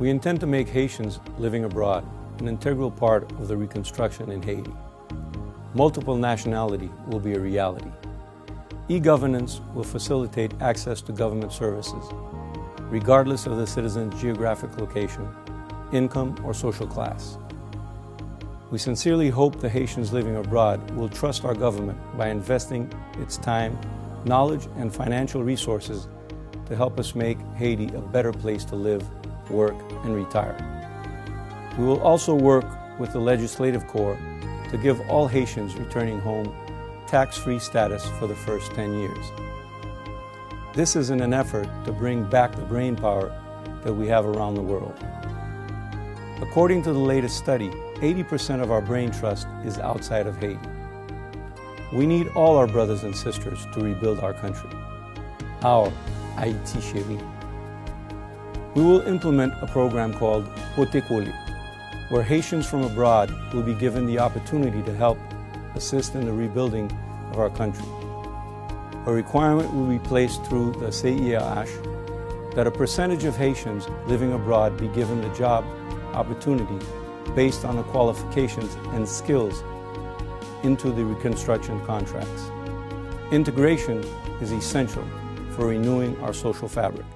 We intend to make Haitians living abroad an integral part of the reconstruction in Haiti. Multiple nationality will be a reality. E-governance will facilitate access to government services, regardless of the citizen's geographic location, income, or social class. We sincerely hope the Haitians living abroad will trust our government by investing its time, knowledge, and financial resources to help us make Haiti a better place to live, work, and retire. We will also work with the legislative corps to give all Haitians returning home tax-free status for the first 10 years. This is in an effort to bring back the brain power that we have around the world. According to the latest study, 80% of our brain trust is outside of Haiti. We need all our brothers and sisters to rebuild our country, our Haiti chérie. We will implement a program called Pote Kole, where Haitians from abroad will be given the opportunity to help assist in the rebuilding of our country. A requirement will be placed through the CIRH that a percentage of Haitians living abroad be given the job opportunity based on the qualifications and skills into the reconstruction contracts. Integration is essential for renewing our social fabric.